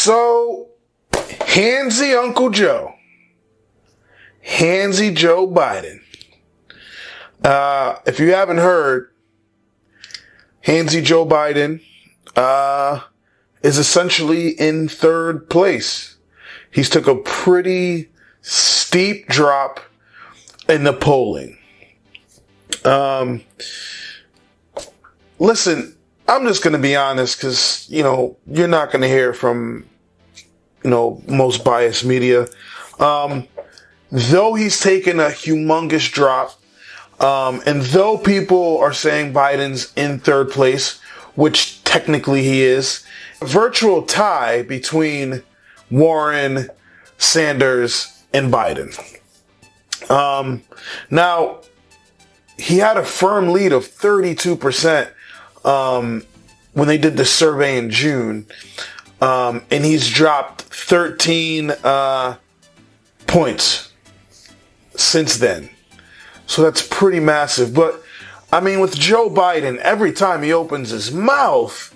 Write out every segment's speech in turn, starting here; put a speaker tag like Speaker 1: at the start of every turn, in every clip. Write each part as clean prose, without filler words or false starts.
Speaker 1: So, Handsy Uncle Joe. Handsy Joe Biden. If you haven't heard, Handsy Joe Biden is essentially in third place. He's took a pretty steep drop in the polling. Listen, I'm just going to be honest because, you're not going to hear from, most biased media. Though he's taken a humongous drop, and though people are saying Biden's in third place, which technically he is, a virtual tie between Warren, Sanders, and Biden. Now, he had a firm lead of 32% when they did the survey in June, and he's dropped 13 points since then. So that's pretty massive. But, with Joe Biden, every time he opens his mouth,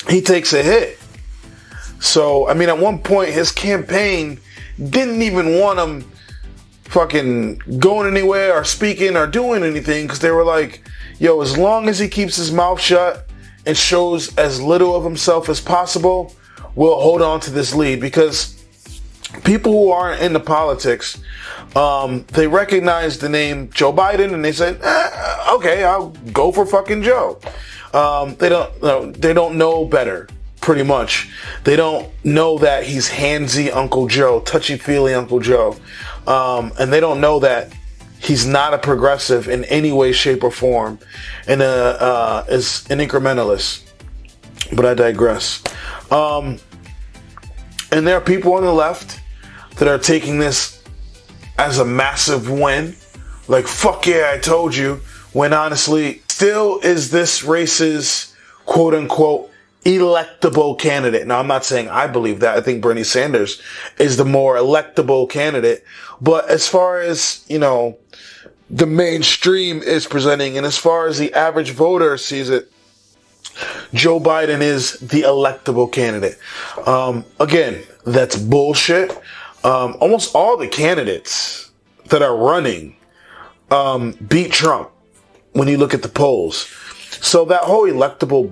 Speaker 1: he takes a hit. So, at one point, his campaign didn't even want him fucking going anywhere or speaking or doing anything because they were like, yo, as long as he keeps his mouth shut and shows as little of himself as possible, we'll hold on to this lead. Because people who aren't into politics, they recognize the name Joe Biden and they say, okay, I'll go for fucking Joe. They don't know better, pretty much. They don't know that he's handsy Uncle Joe, touchy-feely Uncle Joe. And they don't know that he's not a progressive in any way, shape, or form, and is an incrementalist. But I digress. And there are people on the left that are taking this as a massive win. Like, fuck yeah, I told you. When honestly, still is this race's quote-unquote electable candidate. Now, I'm not saying I believe that. I think Bernie Sanders is the more electable candidate. But as far as, the mainstream is presenting, and as far as the average voter sees it, Joe Biden is the electable candidate. Again, that's bullshit. Almost all the candidates that are running beat Trump when you look at the polls. So that whole electable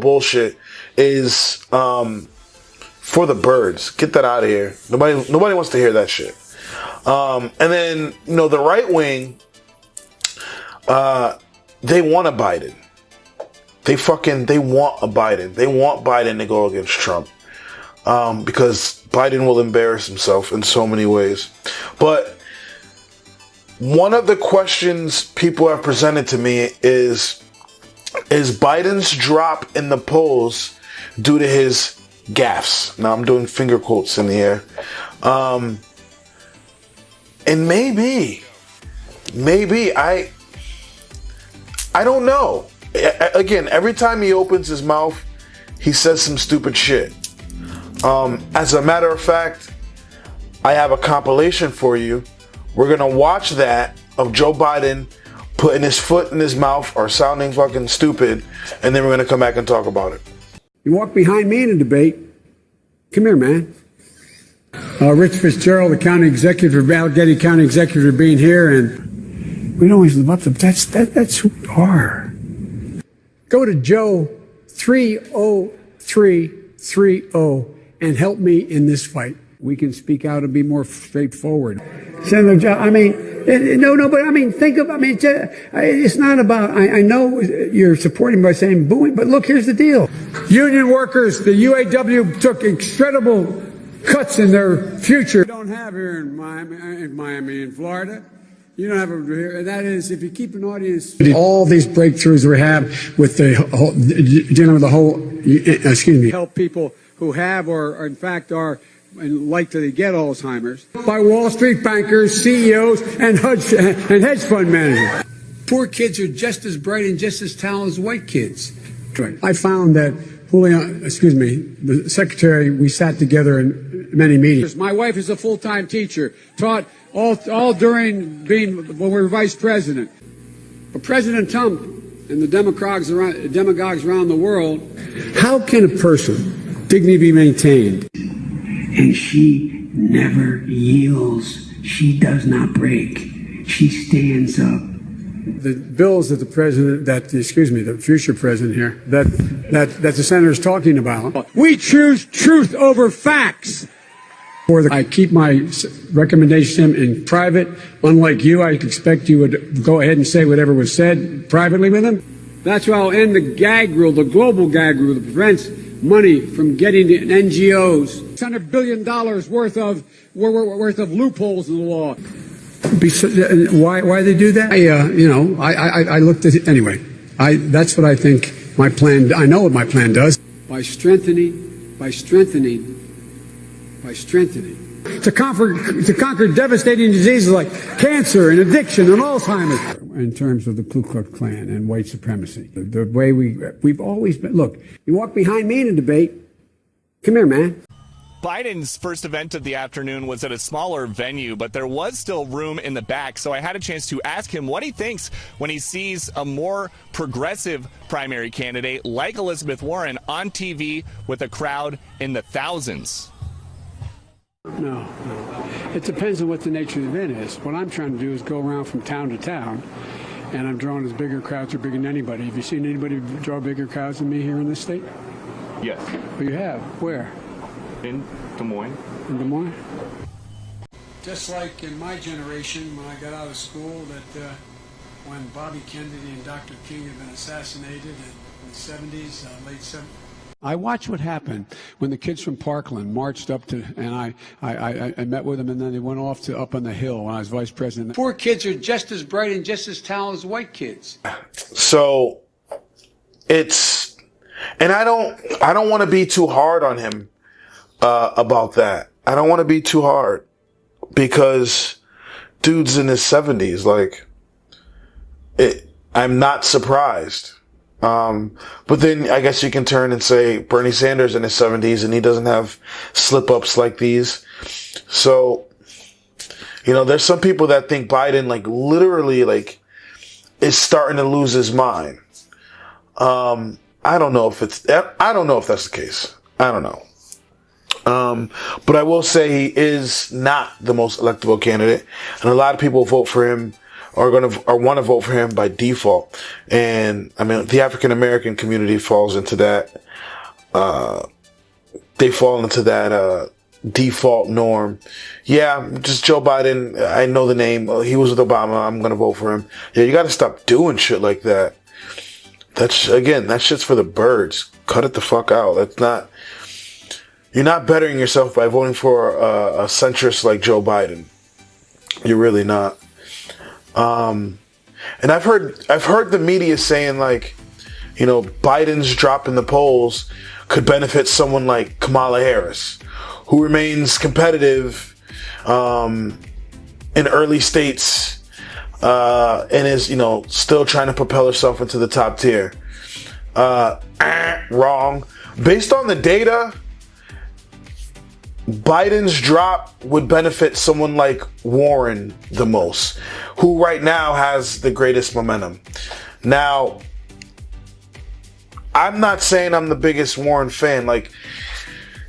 Speaker 1: bullshit is for the birds. Get that out of here. Nobody wants to hear that shit. And then, the right wing, they want a Biden. They want a Biden. They want Biden to go against Trump. Because Biden will embarrass himself in so many ways. But one of the questions people have presented to me is Biden's drop in the polls due to his gaffes? Now I'm doing finger quotes in the air. And maybe, I don't know. Again, every time he opens his mouth, he says some stupid shit. As a matter of fact, I have a compilation for you. We're going to watch that of Joe Biden putting his foot in his mouth or sounding fucking stupid, and then we're going to come back and talk about it.
Speaker 2: You walk behind me in a debate. Come here, man. Rich Fitzgerald, the county executive for Allegheny County executive, for being here, and we don't always live up to that's who we are. Go to Joe 30330 and help me in this fight. We can speak out and be more straightforward. Senator Joe, it's not about, I know you're supporting by saying booing, but look, here's the deal. Union workers, the UAW took incredible cuts in their future. You don't have here in Miami, in Florida. You don't have it here, and that is if you keep an audience. All these breakthroughs we have with dealing with the whole, help people who have or in fact are likely to get Alzheimer's by Wall Street bankers, CEOs, and hedge fund managers. Poor kids are just as bright and just as talented as white kids. I found that the secretary, we sat together in many meetings. My wife is a full-time teacher, taught all during when we were vice president. But President Trump and the demagogues around the world, how can a person dignity be maintained?
Speaker 3: And she never yields. She does not break. She stands up.
Speaker 2: The bills that the future president here, that the senator is talking about. We choose truth over facts. I keep my recommendations to him in private. Unlike you, I expect you would go ahead and say whatever was said privately with him. That's why I'll end the gag rule, the global gag rule that prevents money from getting to NGOs. $600 billion worth of loopholes in the law. Why they do that? I looked at it anyway. That's what I think my plan. I know what my plan does. By strengthening. To conquer devastating diseases like cancer and addiction and Alzheimer's. In terms of the Ku Klux Klan and white supremacy, the way we've always been. Look, you walk behind me in a debate. Come here, man.
Speaker 4: Biden's first event of the afternoon was at a smaller venue, but there was still room in the back. So I had a chance to ask him what he thinks when he sees a more progressive primary candidate like Elizabeth Warren on TV with a crowd in the thousands.
Speaker 2: No. It depends on what the nature of the event is. What I'm trying to do is go around from town to town, and I'm drawing as bigger crowds or bigger than anybody. Have you seen anybody draw bigger crowds than me here in this state?
Speaker 4: Yes.
Speaker 2: Oh, you have? Where?
Speaker 4: In Des Moines.
Speaker 2: In Des Moines? Just like in my generation, when I got out of school, that when Bobby Kennedy and Dr. King had been assassinated in the 70s, late 70s. I watched what happened when the kids from Parkland marched up to, and I met with them, and then they went off to up on the hill when I was vice president. Poor kids are just as bright and just as talented as white kids.
Speaker 1: So it's, and I don't want to be too hard on him about that. I don't want to be too hard because dude's in his 70s. Like, I'm not surprised. But then I guess you can turn and say Bernie Sanders in his 70s and he doesn't have slip-ups like these. So, there's some people that think Biden, literally, is starting to lose his mind. I don't know if that's the case. I don't know. But I will say he is not the most electable candidate, and a lot of people vote for him or want to vote for him by default. And I mean, the African American community falls into that. They fall into that default norm. Yeah, just Joe Biden. I know the name. He was with Obama. I'm gonna vote for him. Yeah, you got to stop doing shit like that. That shit's for the birds. Cut it the fuck out. You're not bettering yourself by voting for a centrist like Joe Biden. You're really not. And I've heard the media saying Biden's drop in the polls could benefit someone like Kamala Harris, who remains competitive in early states and is still trying to propel herself into the top tier. Wrong. Based on the data, Biden's drop would benefit someone like Warren the most, who right now has the greatest momentum. Now, I'm not saying I'm the biggest Warren fan.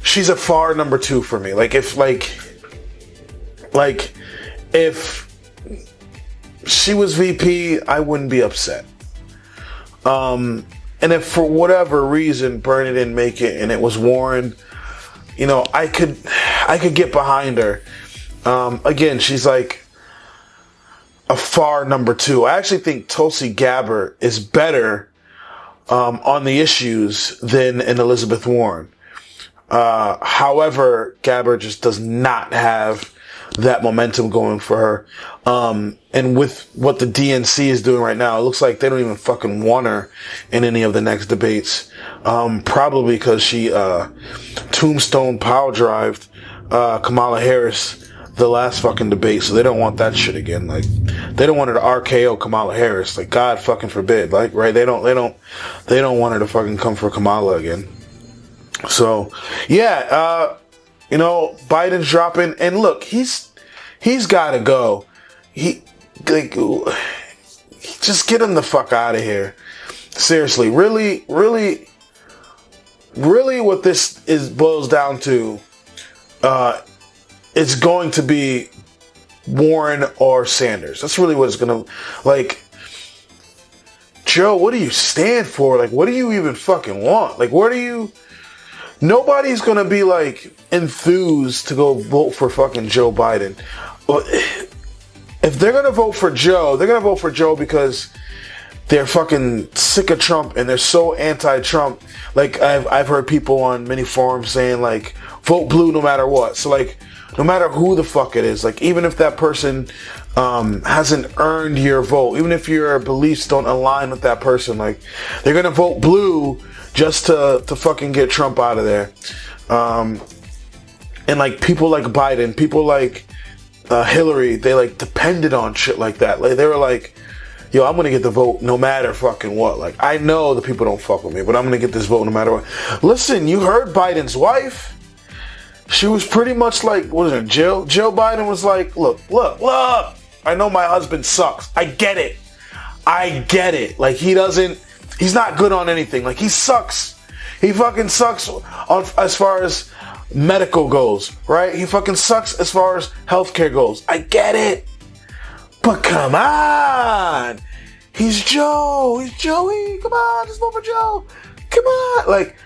Speaker 1: She's a far number 2 for me. If she was VP, I wouldn't be upset. And if for whatever reason Bernie didn't make it and it was Warren, I could get behind her. Again, she's a far number 2. I actually think Tulsi Gabbard is better on the issues than an Elizabeth Warren. However, Gabbard just does not have that momentum going for her. And with what the DNC is doing right now, it looks like they don't even fucking want her in any of the next debates. Probably because she tombstone power drived Kamala Harris the last fucking debate, so they don't want that shit again. They don't want her to RKO Kamala Harris. God fucking forbid. Right? They don't want her to fucking come for Kamala again. So yeah, Biden's dropping, and look, he's got to go. Just get him the fuck out of here. seriously, really, what this boils down to, it's going to be Warren or Sanders. That's really what it's gonna, like, Joe, what do you stand for? Like, what do you even fucking want? Like, nobody's gonna be, like, enthused to go vote for fucking Joe Biden. Well, if they're gonna vote for Joe, they're gonna vote for Joe because they're fucking sick of Trump and they're so anti-Trump. Like, I've heard people on many forums saying, like, vote blue no matter what. So, like, no matter who the fuck it is, like, even if that person hasn't earned your vote, even if your beliefs don't align with that person, like, they're gonna vote blue just to fucking get Trump out of there. And, like, people like Biden, people like Hillary, they, like, depended on shit like that. Like, they were like, yo, I'm gonna get the vote no matter fucking what. Like, I know the people don't fuck with me, but I'm gonna get this vote no matter what. Listen, you heard Biden's wife. She was pretty much like, what is it, Jill? Jill Biden was like, look. I know my husband sucks. I get it. Like, he's not good on anything. Like, he sucks. He fucking sucks as far as medical goes, right? He fucking sucks as far as healthcare goes. I get it. But come on. He's Joe. He's Joey. Come on, just vote for Joe. Come on. Like,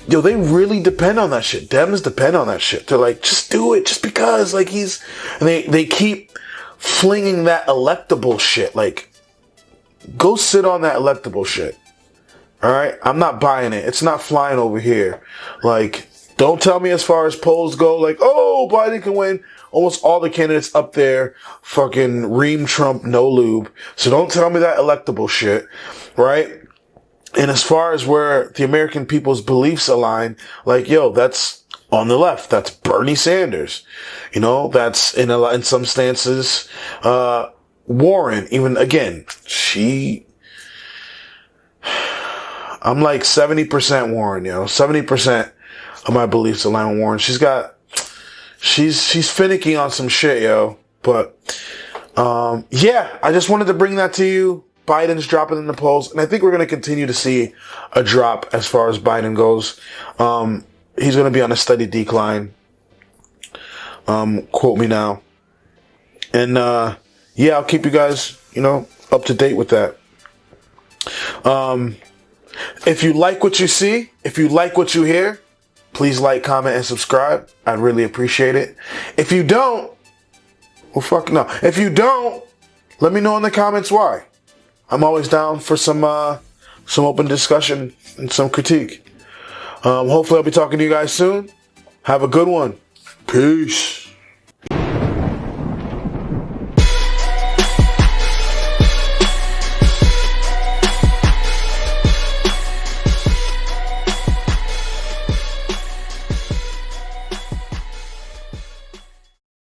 Speaker 1: yo, they really depend on that shit. Dems depend on that shit. They're like, just do it, just because. Like, and they keep flinging that electable shit. Like, go sit on that electable shit. All right, I'm not buying it. It's not flying over here. Like, don't tell me as far as polls go, like, oh, Biden can win. Almost all the candidates up there fucking ream Trump, no lube. So don't tell me that electable shit, right? And as far as where the American people's beliefs align, like, yo, that's on the left. That's Bernie Sanders. You know, that's in some stances, Warren. Even again, I'm like 70% Warren, 70% of my beliefs align with Warren. She's finicky on some shit, yo. But, yeah, I just wanted to bring that to you. Biden's dropping in the polls, and I think we're going to continue to see a drop as far as Biden goes. He's going to be on a steady decline. Quote me now. And, yeah, I'll keep you guys, up to date with that. If you like what you see, if you like what you hear, please like, comment, and subscribe. I'd really appreciate it. If you don't, well, fuck no. If you don't, let me know in the comments why. I'm always down for some open discussion and some critique. Hopefully I'll be talking to you guys soon. Have a good one. Peace.